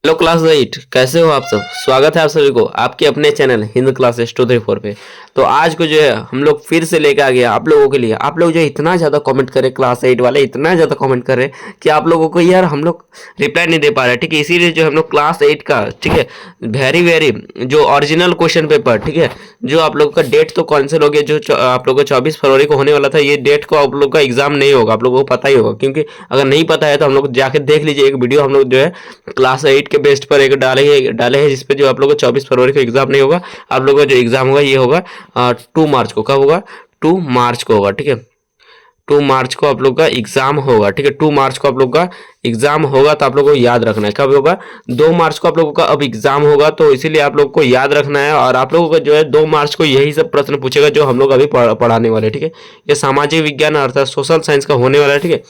Hello class 8, कैसे हो आप सब। स्वागत है आप सभी को आपके अपने चैनल हिंद क्लासेस 234 पे। तो आज को जो है हम लोग फिर से लेकर आ गए आप लोगों के लिए। आप लोग जो इतना ज़्यादा कमेंट करे, क्लास 8 वाले इतना ज़्यादा कमेंट कर रहे कि आप लोगों को यार हम लोग रिप्लाई नहीं दे पा रहे। ठीक है, इसीलिए जो हम लोग क्लास 8 का, ठीक है, वेरी वेरी जो ओरिजिनल क्वेश्चन पेपर, ठीक है, जो आप लोगों का डेट तो कैंसिल हो गया, जो आप लोगों का 24 फरवरी को होने वाला था, ये डेट को आप लोग का एग्जाम नहीं होगा। आप लोगों को पता ही होगा, क्योंकि अगर नहीं पता है तो हम लोग जाके देख लीजिए। एक वीडियो हम लोग जो है क्लास 8 के बेस्ट पर एक डाले हैं जिसपे जो आप लोगों को 24 फरवरी को एग्जाम नहीं होगा। आप लोगों का जो एग्जाम होगा ये होगा 2 मार्च को। कब होगा? 2 मार्च को होगा। ठीक है, 2 मार्च को आप लोग का एग्जाम होगा। ठीक है, 2 मार्च को आप लोग का एग्जाम होगा। तो आप लोगों को याद रखना है कब होगा? 2 मार्च को आप लोगों का अब एग्जाम होगा, तो इसीलिए आप लोग को याद रखना है। और आप लोगों को जो है 2 मार्च को यही सब प्रश्न पूछेगा जो हम लोग अभी पढ़ाने वाले हैं। ठीक है, ये सामाजिक विज्ञान अर्थात सोशल साइंस का होने वाला है। ठीक है,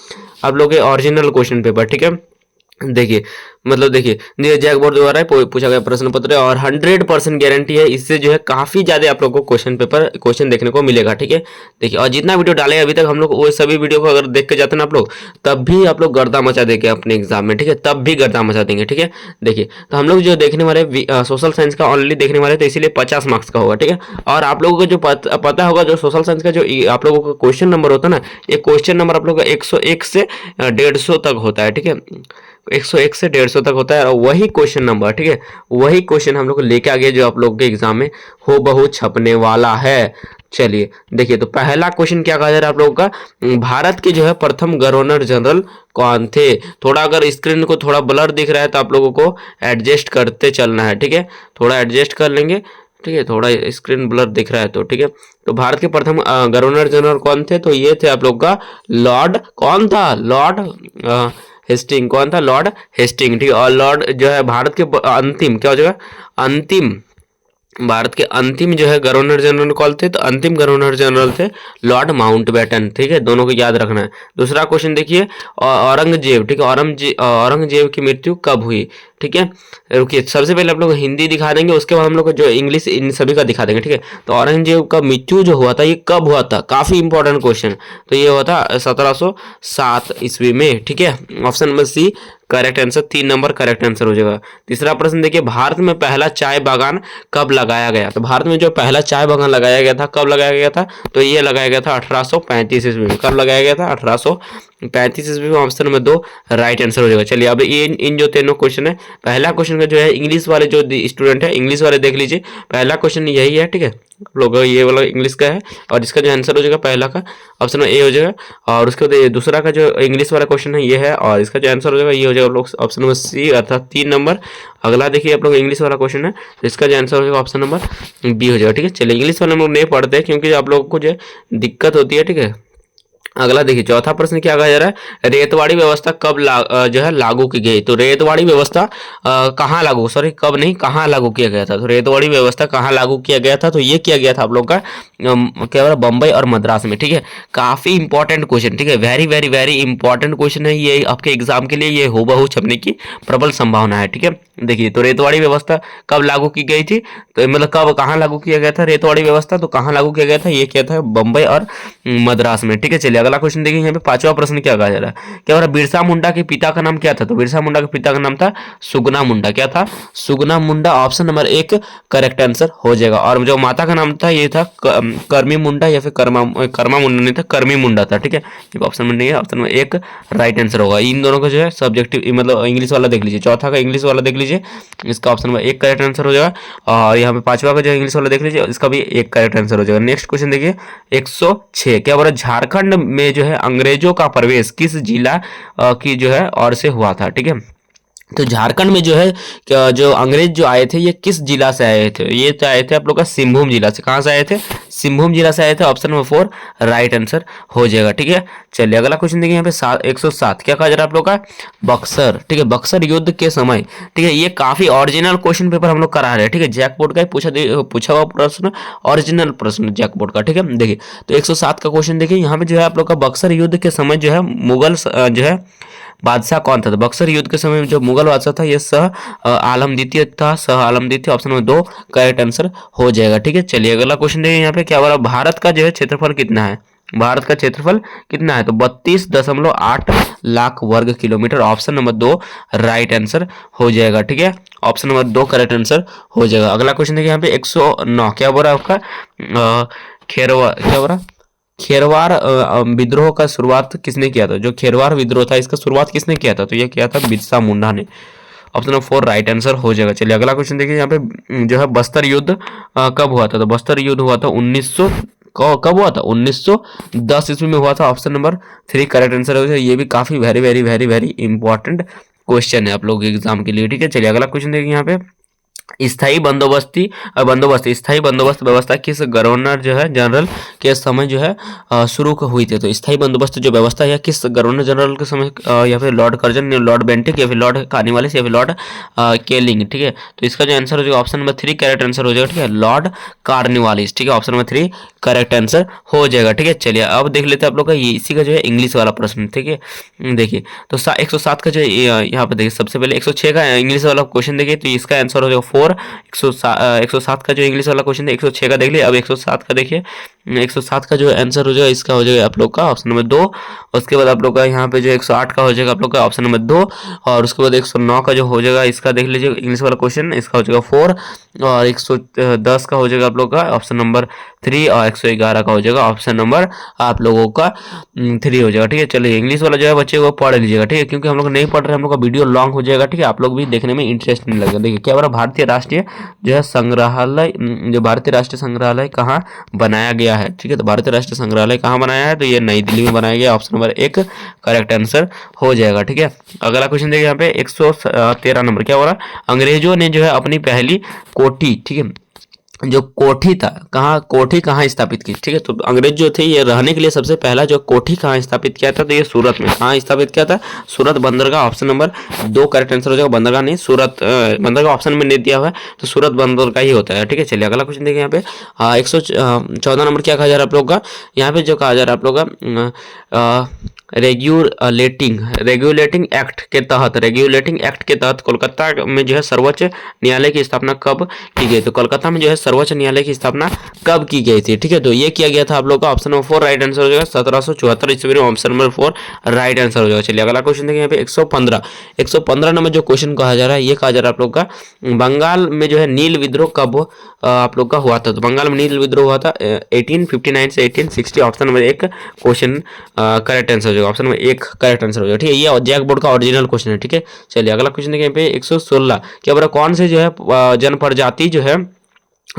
आप लोग के ओरिजिनल क्वेश्चन पेपर। ठीक है, देखिए, मतलब देखिए जैक बोर्ड द्वारा पूछा गया प्रश्न पत्र है और 100% गारंटी है, इससे जो है काफी ज्यादा आप लोगों को क्वेश्चन देखने को मिलेगा। ठीक है, देखिए, और जितना वीडियो डाले अभी तक हम लोग वो सभी वीडियो को अगर देख के जाते हैं ना आप लोग, तब भी आप लोग गर्दा मचा देंगे अपने एग्जाम में। ठीक है, तब भी गर्दा मचा देंगे। ठीक है, देखिए, तो हम लोग जो देखने वाले सोशल साइंस का ऑनली देखने वाले, तो इसीलिए 50 मार्क्स का होगा। ठीक है, और आप लोगों को जो पता होगा, जो सोशल साइंस का जो आप लोगों का क्वेश्चन नंबर होता है ना, ये क्वेश्चन नंबर आप लोग का 101 से 150 तक होता है। ठीक है, 101 से 150 तक होता है, और वही क्वेश्चन नंबर, ठीक है, वही क्वेश्चन हम लोग को लेके आ गए जो आप लोग के एग्जाम में हो बहु छपने वाला है। चलिए देखिए, तो पहला क्वेश्चन क्या कहा जा रहा है आप लोगों का, भारत के जो है प्रथम गवर्नर जनरल कौन थे। थोड़ा अगर स्क्रीन को थोड़ा ब्लर दिख रहा है तो आप लोगों को एडजस्ट करते चलना है। ठीक है, थोड़ा एडजस्ट कर लेंगे। ठीक है, थोड़ा स्क्रीन ब्लर दिख रहा है तो ठीक है। तो भारत के प्रथम गवर्नर जनरल कौन थे? तो ये थे आप लोग का लॉर्ड, कौन था? Lord Hastings. कौन था? Lord Hastings. ठीक है, और लॉर्ड जो है भारत के अंतिम क्या हो जाएगा? अंतिम, भारत के अंतिम जो है गवर्नर जनरल कौन थे? तो अंतिम गवर्नर जनरल थे लॉर्ड माउंटबेटन। ठीक है, दोनों को याद रखना है। दूसरा क्वेश्चन देखिए, औरंगजेब, ठीक है, औरंगजेब की मृत्यु कब हुई? ठीक है, रुकिए, सबसे पहले आप लोग हिंदी दिखा देंगे, उसके बाद हम लोग जो इंग्लिश इन सभी का दिखा देंगे। ठीक है, तो औरंगजेब का मृत्यु जो हुआ था ये कब हुआ था? काफी इंपॉर्टेंट क्वेश्चन। तो ये हुआ था 1707 ईस्वी में। ठीक है, option number C correct answer, 3 number correct answer हो जाएगा। तीसरा प्रश्न देखिए, भारत में पहला चाय बागान कब लगाया गया? तो भारत में जो पहला चाय बागान लगाया गया था, कब लगाया गया था? तो ये लगाया गया था 1835 ईस्वी में। कब लगाया गया था? 1835 ईस्वी में। ऑप्शन नंबर 2 राइट आंसर हो जाएगा। चलिए, अब इन जो तीनों क्वेश्चन है, पहला क्वेश्चन का जो है इंग्लिश वाले जो स्टूडेंट है, इंग्लिश वाले देख लीजिए, पहला क्वेश्चन यही है। ठीक है, लोग ये वाला इंग्लिश का है, और इसका जो आंसर हो जाएगा पहला का ऑप्शन में ए हो जाएगा, और उसके बाद दूसरा का जो इंग्लिश वाला क्वेश्चन है ये है, और इसका जो आंसर हो जाएगा ये हो जाएगा लोग ऑप्शन नंबर सी, अर्थात 3 नंबर। अगला देखिए आप लोग इंग्लिश वाला क्वेश्चन है, तो इसका जो आंसर हो जाएगा ऑप्शन नंबर बी हो जाएगा। ठीक है, चलिए, इंग्लिश वाले हम लोग नहीं पढ़ते क्योंकि आप लोगों को जो दिक्कत होती है। ठीक है, अगला देखिए, चौथा प्रश्न क्या कहा जा रहा है, रेतवाड़ी व्यवस्था कब जो है लागू की गई? तो रेतवाड़ी व्यवस्था कहाँ लागू, सॉरी कब नहीं, कहाँ लागू किया गया था? तो रेतवाड़ी व्यवस्था कहाँ लागू किया गया था? तो ये किया गया था आप लोग का क्या बोला, बम्बई और मद्रास में। ठीक है, काफी इंपॉर्टेंट क्वेश्चन। ठीक है, very very very important question है ये आपके एग्जाम के लिए, ये हूबहू छपने की प्रबल संभावना है। ठीक है, देखिए, तो रेतवाड़ी व्यवस्था कब लागू की गई थी? तो मतलब कब, कहाँ लागू किया गया था रेतवाड़ी व्यवस्था? तो कहाँ लागू किया गया था? ये किया था बम्बई और मद्रास में। ठीक है, चलिए, अगला क्वेश्चन देखिए, यहाँ पे पांचवा प्रश्न क्या कहा जा रहा है, क्या हो रहा है, बिरसा मुंडा के पिता का नाम क्या था? तो बिरसा मुंडा के पिता का नाम था सुगना मुंडा। क्या था? सुगना मुंडा। ऑप्शन नंबर 1 करेक्ट आंसर हो जाएगा। और जो माता का नाम था ये था कर्मी मुंडा, या फिर कर्मा मुंडा नहीं था, कर्मी मुंडा था। ठीक है, ऑप्शन में नहीं है, ऑप्शन नंबर 1 राइट आंसर होगा। इन दोनों का जो है सब्जेक्टिव, मतलब इंग्लिश वाला देख लीजिए, चौथा का इंग्लिश वाला देख लीजिए, इसका ऑप्शन नंबर 1 करेक्ट आंसर हो जाएगा। और यहाँ पे पांचवा का जो इंग्लिश वाला देख लीजिए, इसका भी 1 करेक्ट आंसर हो जाएगा। नेक्स्ट क्वेश्चन देखिए, 106 क्या बोला, झारखंड में जो है अंग्रेजों का प्रवेश किस जिला की जो है और से हुआ था? ठीक है, तो झारखंड में जो है जो अंग्रेज जो आए थे ये किस जिला से आए थे? ये तो आए थे आप लोग का सिंहभूम जिला से। कहाँ से आए थे? सिंहभूम जिला से आए थे। ऑप्शन नंबर 4 राइट आंसर हो जाएगा। ठीक है, चलिए, अगला क्वेश्चन देखिए, यहाँ पे 107 क्या कहा जा रहा है आप लोग का, बक्सर। ठीक है, बक्सर युद्ध के समय। ठीक है, ये काफी ओरिजिनल क्वेश्चन पेपर हम लोग करा रहे हैं। ठीक है, जैकपॉट का ही पूछा हुआ प्रश्न, ओरिजिनल प्रश्न जैकपॉट का। ठीक है, देखिए, तो 107 का क्वेश्चन देखिए, यहाँ पे जो है आप लोग का बक्सर युद्ध के समय जो है मुगल जो है बादशाह कौन था? तो बक्सर युद्ध के समय में जो मुगल बादशाह था ये आलम द्वितीय था, आलम द्वितीय। ऑप्शन नंबर 2 करेक्ट आंसर हो जाएगा। ठीक है, चलिए, अगला क्वेश्चन देखिए, यहाँ पे क्या बोला, भारत का जो है क्षेत्रफल कितना है? भारत का क्षेत्रफल कितना है, तो 32.8 लाख वर्ग kilometre. Option number 2 right answer हो जाएगा। ठीक है, ऑप्शन नंबर 2 करेक्ट आंसर हो जाएगा। अगला क्वेश्चन देखिए यहाँ पे 109 क्या बोल रहा है आपका, खेरवार क्या बोल रहा है, खेरवार विद्रोह का शुरुआत किसने किया था, जो खेरवार विद्रोह था इसका शुरुआत किसने किया था, तो ये किया था बिरसा मुंडा ने। ऑप्शन नंबर 4 राइट आंसर हो जाएगा। चलिए अगला क्वेश्चन देखिए यहाँ पे जो है बस्तर युद्ध कब हुआ था, तो बस्तर युद्ध हुआ था 1900 कब हुआ था, 1910 ईस्वी में हुआ था। ऑप्शन नंबर 3 करेक्ट आंसर हो जाएगा। ये भी काफी very very very very important question है आप लोगों के एग्जाम के लिए। ठीक है, चलिए अगला क्वेश्चन देखिए यहाँ पे स्थायी स्थायी बंदोबस्त व्यवस्था किस गवर्नर जो है जनरल के समय जो है शुरू हुई थी, तो स्थायी बंदोबस्त जो व्यवस्था है किस गवर्नर जनरल के समय या फिर लॉर्ड कर्जन, लॉर्ड बेंटिक या फिर लॉर्ड कार्नवालिस या फिर लॉर्ड केलिंग। ठीक है, तो इसका जो आंसर हो जाएगा ऑप्शन नंबर 3 करेक्ट आंसर हो जाएगा। ठीक है, लॉर्ड कार्नवालिस। ठीक है, ऑप्शन नंबर 3 करेक्ट आंसर हो जाएगा। ठीक है, चलिए अब देख लेते हैं आप लोग का ये इसी का जो है इंग्लिश वाला प्रश्न। ठीक है, देखिए तो 107 का जो यहाँ पे देखिए सबसे पहले 106 का इंग्लिश वाला क्वेश्चन देखिए, तो इसका आंसर हो जाएगा 4। 107 का जो इंग्लिश वाला क्वेश्चन है 106 का देख लिया। अब 107 का देखिए, 107 का जो आंसर हो जाएगा इसका हो जाएगा आप लोग का ऑप्शन नंबर 2। उसके बाद आप लोग का यहाँ पे जो 108 का हो जाएगा आप लोग का ऑप्शन नंबर 2। और उसके बाद 109 का जो हो जाएगा इसका देख लीजिए इंग्लिश वाला क्वेश्चन, इसका हो जाएगा 4। और 110 का हो जाएगा आप लोग का ऑप्शन नंबर 3। और 111 का हो जाएगा ऑप्शन नंबर आप लोगों का 3 हो जाएगा। ठीक है, चलिए इंग्लिश वाला जो है बच्चे को पढ़ लीजिएगा। ठीक है, क्योंकि हम लोग नहीं पढ़ रहे, हम लोग का वीडियो लॉन्ग हो जाएगा। ठीक है, आप लोग भी देखने में इंटरेस्ट नहीं लगेगा। देखिए क्या बोला, भारतीय राष्ट्रीय जो है संग्रहालय, जो भारतीय राष्ट्रीय संग्रहालय कहाँ बनाया गया है। ठीक है, तो भारतीय राष्ट्रीय संग्रहालय कहाँ बनाया है, तो ये नई दिल्ली में बनाया गया। ऑप्शन नंबर 1 करेक्ट आंसर हो जाएगा। ठीक है, अगला क्वेश्चन देखिए यहाँ पे 113 नंबर क्या हो रहा है, अंग्रेजों ने जो है अपनी पहली कोठी, ठीक है, जो कोठी था कोठी कहाँ स्थापित की। ठीक है, तो अंग्रेज जो थे ये रहने के लिए सबसे पहला जो कोठी कहाँ स्थापित किया था, तो ये सूरत में। कहाँ स्थापित किया था, सूरत बंदरगाह। ऑप्शन नंबर 2 करेक्ट आंसर हो जाएगा। बंदरगाह नहीं, सूरत, बंदरगाह ऑप्शन में नहीं दिया हुआ है, तो सूरत बंदरगाह ही होता है। ठीक है, चलिए अगला क्वेश्चन देखिए यहाँ पे 114 नंबर क्या कहा जा रहा है आप लोग का, यहाँ पे जो कहा जा रहा है आप लोग का रेगुलेटिंग एक्ट के तहत कोलकाता में जो है सर्वोच्च न्यायालय की स्थापना कब की गई, तो कोलकाता में जो है सर्वोच्च न्यायालय की स्थापना कब की गई थी। ठीक है, तो ये किया गया था आप लोग का ऑप्शन नंबर 4 राइट आंसर हो जाएगा 1774 ईस्वी में। ऑप्शन नंबर 4 राइट आंसर हो जाएगा। चलिए अगला क्वेश्चन देखिए यहाँ पे 115 नंबर जो क्वेश्चन कहा जा रहा है, ये कहा जा रहा है आप लोग का बंगाल में जो है नील विद्रोह कब आप लोग का हुआ था, तो बंगाल में नील विद्रोह हुआ था 1859 से 1860। Option number 1 question correct answer हो जाएगा। ऑप्शन नंबर 1 करेक्ट आंसर हो जाएगा। ठीक है, ये जैक बोर्ड का ओरिजिनल क्वेश्चन है। ठीक है, चलिए अगला क्वेश्चन देखिए यहाँ पे 116 क्या बोला, कौन से जो है जनप्रजाति जो है,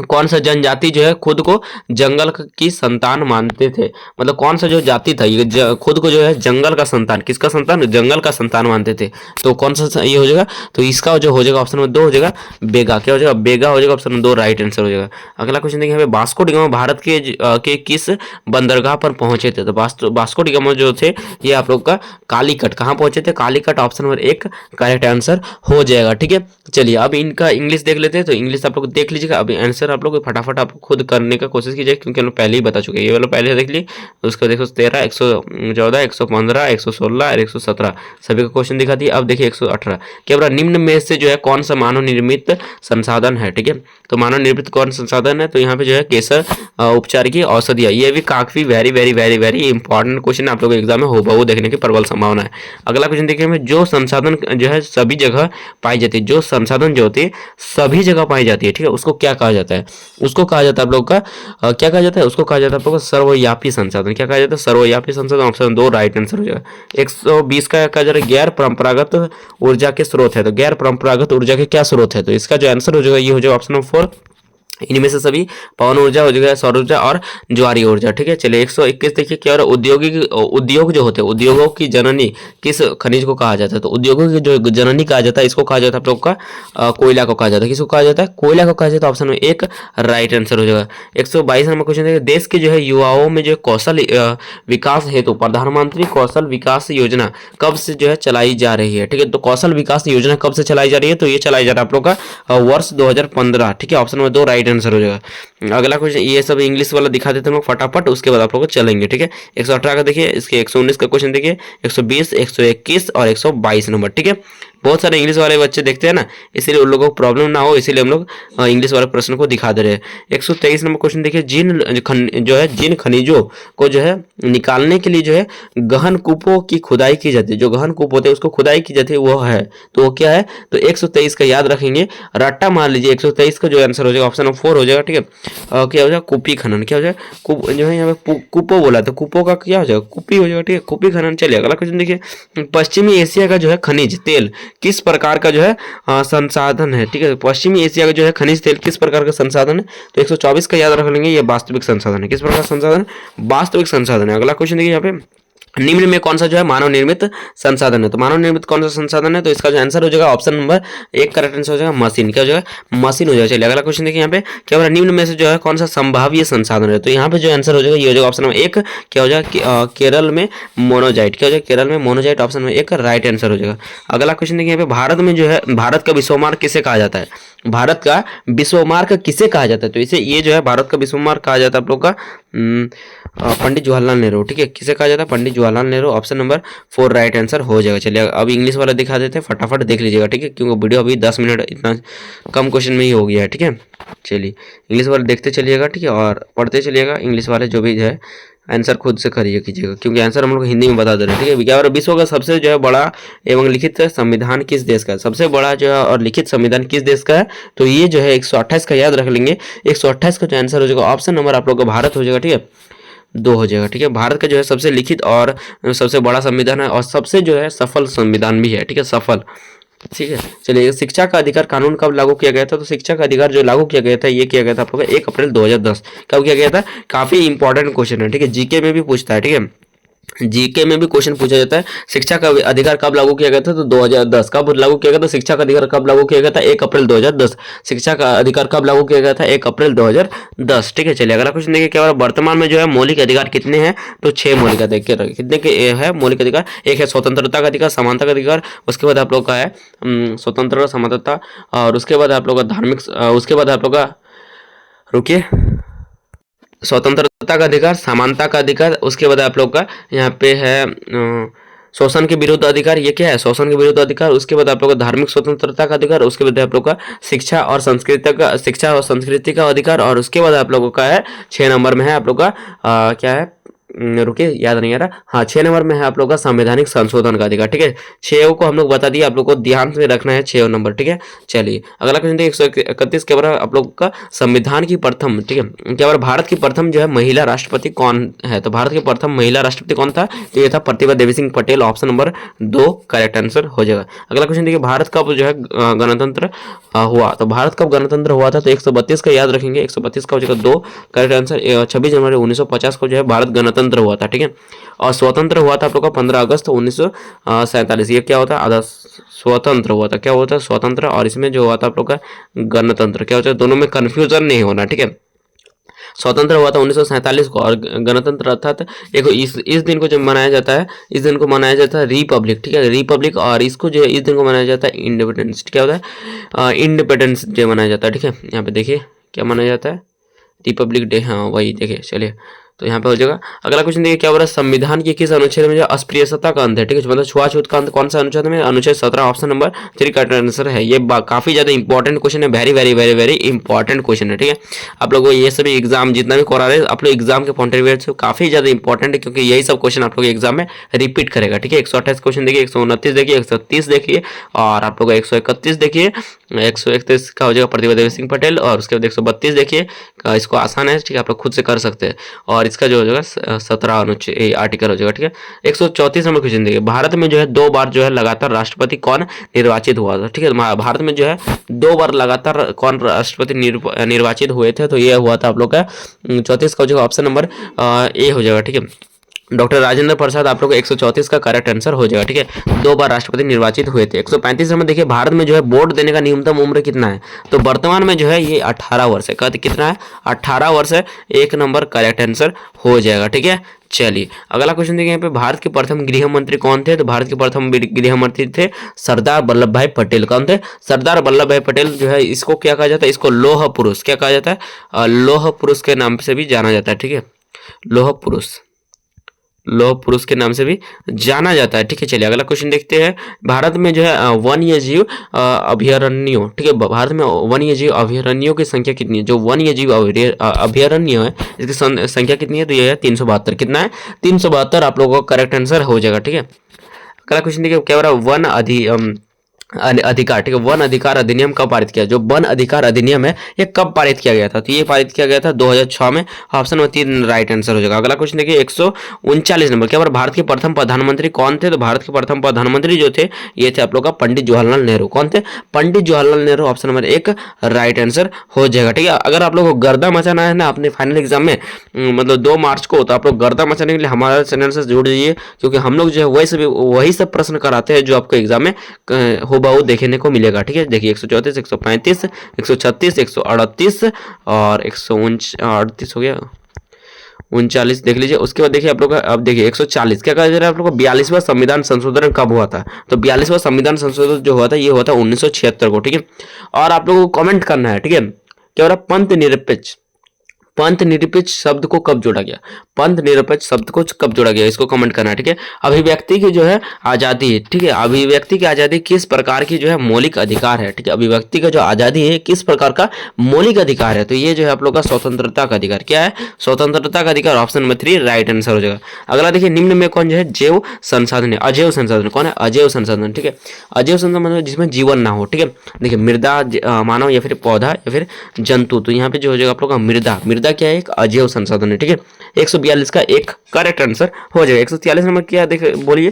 कौन सा जनजाति जो है खुद को जंगल की संतान मानते थे, मतलब कौन सा जो जाति था ये खुद को जो है जंगल का संतान, किसका संतान, जंगल का संतान मानते थे, तो कौन सा ये हो जाएगा, तो इसका जो हो जाएगा ऑप्शन नंबर 2 हो जाएगा बेगा। क्या हो जाएगा, बेगा हो जाएगा। ऑप्शन नंबर 2 राइट आंसर हो जाएगा। अगला क्वेश्चन देखिए यहाँ पे वास्को डिगामा भारत के किस बंदरगाह पर पहुंचे थे, तो वास्को डिगामा जो थे ये आप लोग का कालीकट, कहाँ पहुंचे थे, Calicut. Option number 1 correct answer हो जाएगा। ठीक है, चलिए अब इनका इंग्लिश देख लेते हैं, तो इंग्लिश आप लोग देख लीजिएगा। अभी आंसर आप लोग फटाफट आप खुद करने का कोशिश कीजिए, क्योंकि हम लोग पहले ही बता चुके हैं। ये वाला पहले देख लिए, उसका 113, 114, 115, 116 और 117 सभी का क्वेश्चन दिखा दिया। अब देखिए 118 क्या बोला, निम्न में से जो है कौन सा मानव निर्मित संसाधन है। ठीक है, तो मानव निर्मित कौन संसाधन है, तो यहाँ पे जो है केसर उपचार की औषधियाँ। ये भी काफी very very very very important question आप लोग एग्जाम में हो देखने की प्रबल संभावना है। अगला क्वेश्चन देखिए, जो संसाधन जो है सभी जगह पाई जाती है, जो संसाधन जो होती है सभी जगह पाई जाती है, ठीक है, उसको क्या कहा जाता है, उसको कहा जाता है आप लोग का क्या कहा जाता है, उसको कहा जाता है आप लोग का सर्वव्यापी संसाधन। क्या कहा जाता है, सर्वव्यापी संसाधन। ऑप्शन 2 राइट आंसर हो जाएगा। 120 का कहा जा रहा है गैर परंपरागत ऊर्जा के स्रोत है, तो गैर परंपरागत ऊर्जा के क्या स्रोत है, तो इसका जो आंसर हो जाएगा ये हो जाएगा ऑप्शन नंबर 4। इनमें से सभी पवन ऊर्जा हो जाएगा, सौर ऊर्जा और ज्वारीय ऊर्जा। ठीक है, चलिए 121 देखिए क्या हो रहा है, उद्योग जो होते हैं, उद्योगों की जननी किस खनिज को कहा जाता है, तो उद्योगों की जो जननी कहा जाता है इसको कहा जाता है आप लोग का कोयला को कहा जाता है। किसको कहा जाता है, कोयला को कहा जाता है। ऑप्शन में 1 राइट आंसर हो जाएगा। 122 नंबर क्वेश्चन देखिए, देश के जो है युवाओं में जो कौशल विकास हेतु प्रधानमंत्री कौशल विकास योजना कब से जो है चलाई जा रही है। ठीक है, तो कौशल विकास योजना कब से चलाई जा रही है, तो ये चलाई जा रहा है आप लोग का वर्ष 2015। ठीक है, ऑप्शन नंबर 2 राइट आंसर हो जाएगा। अगला क्वेश्चन ये सब इंग्लिश वाला दिखा देते हैं लोग फटाफट, उसके बाद आप लोग को चलेंगे। ठीक है, 118 का देखिए, इसके 119 का क्वेश्चन देखिए, 120, 121 और 122 नंबर। ठीक है, बहुत सारे इंग्लिश वाले बच्चे देखते हैं ना, इसीलिए उन लोगों को प्रॉब्लम ना हो, इसीलिए हम लोग इंग्लिश वाले प्रश्न को दिखा दे रहे हैं। 123 नंबर क्वेश्चन देखिए, जिन खनिजों को जो है निकालने के लिए जो है गहन कूपों की खुदाई की जाती है, जो गहन कूप होते हैं उसको खुदाई की जाती है वो है, तो वो क्या है, तो 123 का याद रखेंगे, रट्टा मार लीजिए। 123 का जो आंसर हो जाएगा ऑप्शन नंबर 4 हो जाएगा, ठीक है। क्या हो जाएगा, कूपी खनन, क्या हो जाएगा, कूप जो है यहाँ पे कूपो बोला तो कूपो का क्या हो जाएगा, कुपी हो जाएगा, ठीक है, कुपी खनन। चलिए अगला क्वेश्चन देखिए, पश्चिमी एशिया का जो है खनिज तेल किस प्रकार का जो है संसाधन है, ठीक है। पश्चिमी एशिया का जो है खनिज तेल किस प्रकार का संसाधन है, तो 124 का याद रख लेंगे, ये वास्तविक संसाधन है। किस प्रकार का संसाधन, वास्तविक संसाधन है। अगला क्वेश्चन देखिए यहाँ पे, निम्न में कौन सा जो है मानव निर्मित संसाधन है, तो मानव निर्मित कौन सा संसाधन है, तो इसका जो आंसर हो जाएगा ऑप्शन नंबर 1 करेक्ट आंसर हो जाएगा मशीन, क्या हो जाएगा, मशीन हो जाएगा। चलिए अगला क्वेश्चन देखिए यहाँ पे, क्या हो रहा है, निम्न में से जो है कौन सा संभाव्य संसाधन है, तो यहाँ पे जो आंसर हो जाएगा ये हो जाएगा ऑप्शन नंबर 1, क्या हो जाएगा, केरल में मोनोजाइट, क्या हो जाएगा, केरल में monazite, option number 1 right answer हो जाएगा। अगला क्वेश्चन देखिए यहाँ पे, भारत में जो है भारत का विश्वमार्ग किसे कहा जाता है, भारत का विश्वमार्ग किसे कहा जाता है, तो इसे ये जो है भारत का विश्वमार्ग कहा जाता है आप लोग का पंडित जवाहरलाल नेहरू, ठीक है, किसे कहा जाता है, Pandit Jawaharlal Nehru, option number 4 right answer हो जाएगा। चलिए अब इंग्लिश वाला दिखा देते हैं, फटाफट देख लीजिएगा, ठीक है, क्योंकि वीडियो अभी 10 मिनट इतना कम क्वेश्चन में ही हो गया है, ठीक है। चलिए इंग्लिश वाले देखते चलिएगा, ठीक है, और पढ़ते चलिएगा। इंग्लिश वाले जो भी है आंसर खुद से करिए कीजिएगा, क्योंकि आंसर हम लोग हिंदी में बता दे रहे हैं, ठीक है। क्या विश्व का सबसे जो है बड़ा एवं लिखित संविधान किस देश का है, सबसे बड़ा जो है और लिखित संविधान किस देश का है, तो ये जो है 128 का याद रख लेंगे। 128 का जो आंसर हो जाएगा ऑप्शन नंबर आप लोग का भारत हो जाएगा, ठीक है, 2 हो जाएगा, ठीक है। भारत का जो है सबसे लिखित और सबसे बड़ा संविधान है, और सबसे जो है सफल संविधान भी है, ठीक है, सफल, ठीक है। चलिए शिक्षा का अधिकार कानून कब लागू किया गया था, तो शिक्षा का अधिकार जो लागू किया गया था ये किया गया था आप लोग 1 अप्रैल 2010, कब किया गया था, काफी इंपॉर्टेंट क्वेश्चन है, ठीक है, जीके में भी पूछता है, ठीक है, जीके में भी क्वेश्चन पूछा जाता है। शिक्षा का अधिकार कब लागू किया गया था, तो 2010, कब लागू किया गया था, शिक्षा का अधिकार कब लागू किया गया था, 1 अप्रैल 2010, शिक्षा का अधिकार कब लागू किया गया था, 1 अप्रैल 2010, ठीक है। चलिए अगला क्वेश्चन देखिए, क्या हो रहा है, वर्तमान में जो है मौलिक अधिकार कितने हैं, तो 6 मौलिक अधिकार, कितने के है मौलिक अधिकार, एक है स्वतंत्रता का अधिकार, समानता का अधिकार, उसके बाद आप लोग का है स्वतंत्रता, समानता, और उसके बाद आप लोग का धार्मिक, उसके बाद आप लोग का, रुकिए, स्वतंत्रता का अधिकार, समानता का अधिकार, उसके बाद आप लोग का यहाँ पे है शोषण के विरुद्ध अधिकार, ये क्या है, शोषण के विरुद्ध अधिकार, उसके बाद आप लोग का धार्मिक स्वतंत्रता का अधिकार, उसके बाद आप लोग का शिक्षा और संस्कृति का अधिकार, और उसके बाद आप लोगों का है 6 नंबर में है आप लोग का क्या है, रुकिए याद नहीं आ रहा, हाँ 6 नंबर में है आप लोग का संवैधानिक संशोधन का अधिकार, ठीक है। 6 को हम लोग बता दिए, आप लोग को ध्यान से रखना है 6 नंबर, ठीक है। चलिए अगला क्वेश्चन देखिए, 131 के बारे आप लोग का संविधान की प्रथम, ठीक है, क्या बार भारत की प्रथम जो है महिला राष्ट्रपति कौन है, तो भारत की प्रथम महिला राष्ट्रपति कौन था, तो ये था Pratibha Devi Singh Patel, option number 2 correct answer हो जाएगा। अगला क्वेश्चन देखिए, भारत कब जो है गणतंत्र हुआ, तो भारत कब गणतंत्र हुआ था, तो 132 का याद रखेंगे, 132 का हो जाएगा 2 करेक्ट आंसर। 26 जनवरी 1950 को जो है भारत गणतंत्र हुआ था, ठीक है, और स्वतंत्र हुआ था आप लोग का 15 अगस्त 1947, ये क्या होता है, आधा स्वतंत्र हुआ था, क्या होता है स्वतंत्र, और इसमें जो हुआ था आप लोग का गणतंत्र, क्या होता है, दोनों में कंफ्यूजन नहीं होना, ठीक है। स्वतंत्र हुआ था 1947 को, और गणतंत्र अर्थात एक इस दिन को जब मनाया जाता है, इस दिन को मनाया जाता है रिपब्लिक, ठीक है, रिपब्लिक, और इसको जो है इस दिन को मनाया जाता है इंडिपेंडेंस, क्या होता है इंडिपेंडेंस डे मनाया जाता है, ठीक है। यहाँ पे देखिए क्या मनाया जाता है, रिपब्लिक डे, हाँ वही देखिए। चलिए तो यहाँ पे हो जाएगा। अगला क्वेश्चन देखिए, क्या हो रहा है, संविधान के किस अनुच्छेद में जो अस्पृश्यता का अंत है, ठीक है, मतलब छुआछूत का अंत कौन सा अनुच्छेद में, अनुच्छेद 17, ऑप्शन नंबर 3 का आंसर है। ये काफी ज्यादा इंपॉर्टेंट क्वेश्चन है, very very very very important question है, ठीक है। आप लोगों को ये सभी एग्जाम जितना भी करा रहे हैं आप लोग एग्जाम के पॉइंट ऑफ व्यू से काफी ज्यादा इंपॉर्टेंट है, क्योंकि यही सब क्वेश्चन आप लोग एग्जाम में रिपीट करेगा, ठीक है। 128 क्वेश्चन देखिए, 129 देखिए, 130 देखिए, और आप लोग 131 देखिए, 131 का हो जाएगा प्रतिभा देवी सिंह पटेल, और उसके बाद 132 देखिए, इसको आसान है, ठीक है, आप लोग खुद से कर सकते हैं, और इसका जो हो जाएगा 17 अनुच्छेद आर्टिकल हो जाएगा, ठीक है। 134 नंबर क्वेश्चन देखिए, भारत में जो है 2 बार जो है लगातार राष्ट्रपति कौन निर्वाचित हुआ था, ठीक है, भारत में जो है 2 बार लगातार कौन राष्ट्रपति निर्वाचित हुए थे, तो ये हुआ था आप लोग का 34 का हो जाएगा ऑप्शन नंबर ए हो जाएगा, ठीक है। डॉक्टर राजेंद्र प्रसाद आप लोग को 134 का करेक्ट आंसर हो जाएगा, ठीक है, 2 बार राष्ट्रपति निर्वाचित हुए थे। 135 नंबर देखिए, भारत में जो है वोट देने का न्यूनतम उम्र कितना है, तो वर्तमान में जो है ये 18 वर्ष है, कितना है 18 वर्ष है, 1 नंबर करेक्ट आंसर हो जाएगा, ठीक है। चलिए अगला क्वेश्चन देखिए, यहाँ पे भारत के प्रथम गृह मंत्री कौन थे, तो भारत के प्रथम गृह मंत्री थे सरदार वल्लभ भाई पटेल, कौन थे, सरदार वल्लभ भाई पटेल जो है, इसको क्या कहा जाता है, इसको लौह पुरुष, क्या कहा जाता है, लौह पुरुष के नाम से भी जाना जाता है, ठीक है, लौह पुरुष, लौह पुरुष के नाम से भी जाना जाता है। ठीक है, चलिए अगला क्वेश्चन देखते हैं। भारत में जो है वन्य जीव अभयारण्यों, ठीक है, भारत में वन्य जीव अभयारण्यों की संख्या कितनी है? जो वन्य जीव अभयारण्य है इसकी संख्या कितनी है? तो ये है 372। कितना है? 372 आप लोगों का करेक्ट आंसर हो जाएगा। ठीक है, अगला क्वेश्चन देखिए क्या हो रहा है। अधिकार, ठीक है, वन अधिकार अधिनियम कब पारित किया? जो वन अधिकार अधिनियम है ये कब पारित किया गया था? तो ये पारित किया गया था 2006 में। ऑप्शन नंबर 3 राइट आंसर हो जाएगा। अगला क्वेश्चन देखिए 139 नंबर, क्या भारत के प्रथम प्रधानमंत्री कौन थे? तो भारत के प्रथम प्रधानमंत्री जो थे ये थे आप लोग का पंडित जवाहरलाल नेहरू। कौन थे? Pandit Jawaharlal Nehru. Option number 1 right answer हो जाएगा। ठीक है, अगर आप लोग को गर्दा मचाना है ना अपने फाइनल एग्जाम में, मतलब 2 मार्च को, तो आप लोग गर्दा मचाने के लिए हमारे चैनल से जुड़ जाइए, क्योंकि हम लोग जो है वही सब प्रश्न कराते हैं जो आपको एग्जाम में हुबहू देखने को मिलेगा। ठीक है, देखिए 134, 135, 136, 138 और 138 हो गया, 39 देख लीजिए। उसके बाद देखिए आप लोग अब देखिए 140 क्या कहा जा रहा है आप लोग को? 42वां संविधान संशोधन कब हुआ था? तो 42वां संविधान संशोधन जो हुआ था ये हुआ था 1976 को। ठीक है, और आप लोगों को कमेंट करना है। ठीक है, क्या हो रहा है? पंथ निरपेक्ष शब्द को कब जोड़ा गया? पंथ निरपेक्ष शब्द को कब जोड़ा गया, इसको कमेंट करना है। ठीक है, अभिव्यक्ति की जो है आजादी है, ठीक है, अभिव्यक्ति की आजादी किस प्रकार की जो है मौलिक अधिकार है? ठीक है, अभिव्यक्ति का जो आजादी है किस प्रकार का मौलिक अधिकार है? तो ये जो है आप लोग का स्वतंत्रता का अधिकार। क्या है? स्वतंत्रता का अधिकार। ऑप्शन नंबर 3 राइट आंसर हो जाएगा। अगला देखिए निम्न में कौन जो है जैव संसाधन है? अजैव संसाधन। कौन है? अजैव संसाधन। ठीक है, अजैव संसाधन मतलब जिसमें जीवन ना हो। ठीक है, देखिए मृदा, मानव या फिर पौधा या फिर जंतु, तो यहाँ पे जो हो जाएगा आप लोग का मृदा क्या है? एक अजैव संसाधन है। ठीक है, 142 का एक करेक्ट आंसर हो जाएगा। 143 नंबर क्या देख बोलिए?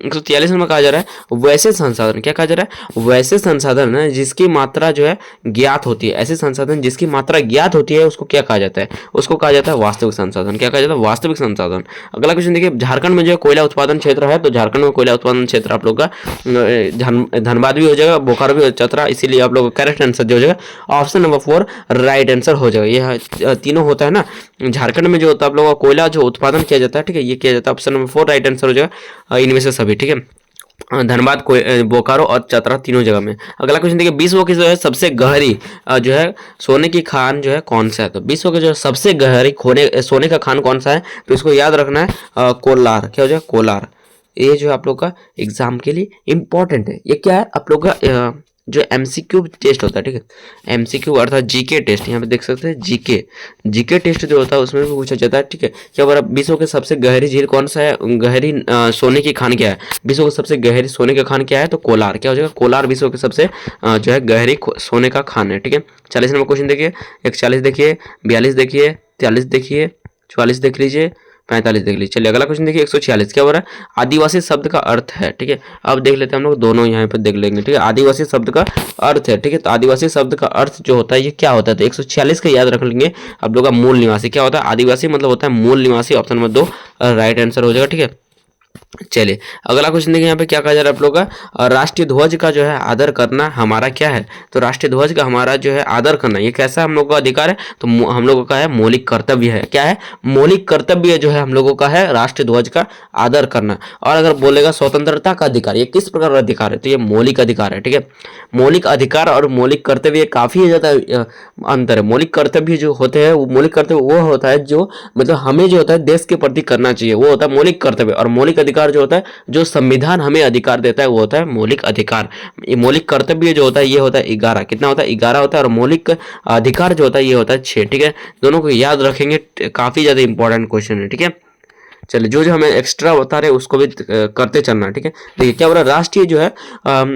143 नंबर कहा जा रहा है वैसे संसाधन। क्या कहा जा रहा है? वैसे संसाधन है जिसकी मात्रा जो है ज्ञात होती है। ऐसे संसाधन जिसकी मात्रा ज्ञात होती है उसको क्या कहा जाता है? उसको कहा जाता है वास्तविक संसाधन। क्या कहा जाता है? वास्तविक संसाधन। अगला क्वेश्चन देखिए, झारखंड में जो कोयला उत्पादन क्षेत्र है, तो झारखंड में कोयला उत्पादन क्षेत्र आप लोग का धनबाद भी हो जाएगा, बोकारो भी, चतरा, इसीलिए आप लोग का करेक्ट आंसर जो हो जाएगा ऑप्शन नंबर 4 राइट आंसर हो जाएगा। ये तीनों होता है ना झारखंड में जो होता है आप लोगों का कोयला जो उत्पादन किया जाता है। ठीक है, ये किया जाता है। ऑप्शन नंबर 4 राइट आंसर हो जाएगा इनमें से सभी। ठीक है, धनबाद, बोकारो और चतरा तीनों जगह में। अगला क्वेश्चन देखिए, विश्व की जो है सबसे गहरी जो है सोने की खान जो है कौन सा है? तो विश्व के जो है सबसे गहरी सोने का खान कौन सा है? तो इसको याद रखना है कोलार। क्या हो जाएगा? कोलार। ये जो है आप लोग का एग्जाम के लिए इंपॉर्टेंट है। ये क्या है? आप लोग का जो एमसीक्यू टेस्ट होता है। ठीक है, एमसीक्यू अर्थात जीके टेस्ट, यहाँ पे देख सकते हैं जीके टेस्ट जो होता है उसमें भी पूछा जाता है। ठीक है, क्या बार विश्व के सबसे गहरी झील कौन सा है? गहरी सोने की खान क्या है? विश्व के सबसे गहरी सोने का खान क्या है? तो कोलार। क्या हो जाएगा? कोलार विश्व के सबसे जो है गहरी सोने का खान है। ठीक है, 40 नंबर क्वेश्चन देखिए, 140 देखिए, 42 देखिए, 43 देखिए, 44 देख लीजिए, 45 देख लीजिए। चलिए अगला क्वेश्चन देखिए 146 क्या हो रहा है? आदिवासी शब्द का अर्थ है। ठीक है, अब देख लेते हैं हम लोग दोनों यहाँ पे देख लेंगे। ठीक है, आदिवासी शब्द का अर्थ है। ठीक है, तो आदिवासी शब्द का अर्थ जो होता है ये क्या होता है? तो 146 का याद रख लेंगे आप लोग का मूल निवासी। क्या होता है? आदिवासी मतलब होता है मूल निवासी। ऑप्शन नंबर 2 राइट आंसर हो जाएगा। ठीक है, चलिए अगला क्वेश्चन देखिए, यहाँ पे क्या कहा जा रहा है आप लोग का? राष्ट्रीय ध्वज का जो है आदर करना हमारा क्या है? तो राष्ट्रीय ध्वज का हमारा जो है आदर करना ये कैसा हम लोगों का अधिकार है? तो हम लोगों का है मौलिक कर्तव्य है। क्या है? मौलिक कर्तव्य जो है हम लोगों का है राष्ट्रीय ध्वज का आदर करना। और अगर बोलेगा स्वतंत्रता का अधिकार, ये किस प्रकार का अधिकार है? तो ये मौलिक अधिकार है। ठीक है, मौलिक अधिकार और मौलिक कर्तव्य काफी ज्यादा अंतर है। मौलिक कर्तव्य जो होते हैं वो मौलिक कर्तव्य वो होता है जो मतलब हमें जो होता है देश के प्रति करना चाहिए, वो होता है मौलिक कर्तव्य। और मौलिक अधिकार जो होता है जो संविधान हमें अधिकार देता है वो होता है मौलिक अधिकार। ये मौलिक कर्तव्य जो होता है ये होता है 11। कितना होता है? 11 होता है। और मौलिक अधिकार जो होता है ये होता है 6। ठीक है, दोनों को याद रखेंगे, काफी ज्यादा इंपॉर्टेंट क्वेश्चन है। ठीक है, चलिए जो हमें एक्स्ट्रा बता रहे उसको भी करते चलना। ठीक है, देखिए क्या बोला, राष्ट्रीय जो है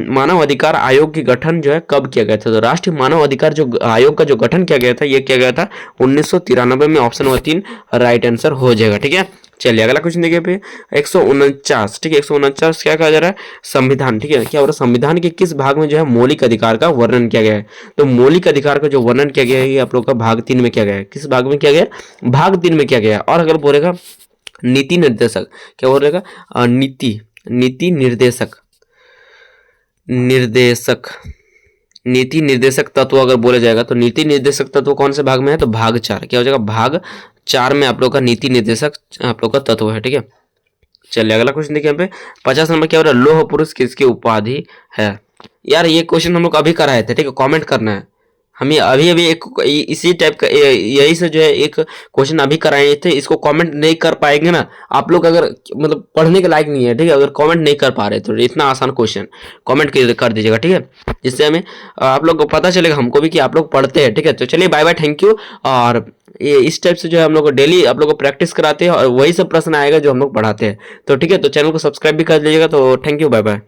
मानव अधिकार आयोग की गठन जो है कब किया गया था? तो राष्ट्रीय मानव अधिकार जो आयोग का जो गठन किया गया था ये किया गया था 1993 में। ऑप्शन नंबर 3 राइट आंसर हो जाएगा। ठीक है, चलिए अगला क्वेश्चन देखिए पे 149। ठीक है, 149 क्या कहा जा रहा है? संविधान। ठीक है, क्या हो रहा है? संविधान के किस भाग में जो है मौलिक अधिकार का वर्णन किया गया है? तो मौलिक अधिकार का जो वर्णन किया गया है ये आप लोग का भाग 3 में किया गया है। किस भाग में किया गया है? भाग 3 में किया गया है। और अगर बोलेगा नीति निर्देशक, क्या बोलेगा? नीति निर्देशक तत्व अगर बोला जाएगा तो नीति निर्देशक तत्व कौन से भाग में है? तो भाग 4। क्या हो जाएगा? भाग 4 में आप लोग का नीति निर्देशक आप लोग का तत्व है। ठीक है, चलिए अगला क्वेश्चन देखिए यहाँ पे 50 नंबर क्या हो रहा है? लौह पुरुष किसकी उपाधि है? यार ये क्वेश्चन हम लोग अभी कराए थे। ठीक है, कमेंट करना है। हमें अभी अभी एक इसी टाइप का यही से जो है एक क्वेश्चन अभी कराए थे, इसको कमेंट नहीं कर पाएंगे ना आप लोग, अगर मतलब पढ़ने के लायक नहीं है, ठीक है, अगर कमेंट नहीं कर पा रहे तो इतना आसान क्वेश्चन कमेंट कर दीजिएगा, ठीक है, जिससे हमें आप लोग को पता चलेगा हमको भी कि आप लोग पढ़ते हैं, ठीक है। तो चलिए बाय बाय, थैंक यू। और ये इस टाइप से जो है हम लोग को डेली आप लोग को प्रैक्टिस कराते हैं और वही सब प्रश्न आएगा जो हम लोग पढ़ाते हैं। तो ठीक है, तो चैनल को सब्सक्राइब भी कर लीजिएगा। तो थैंक यू, बाय बाय।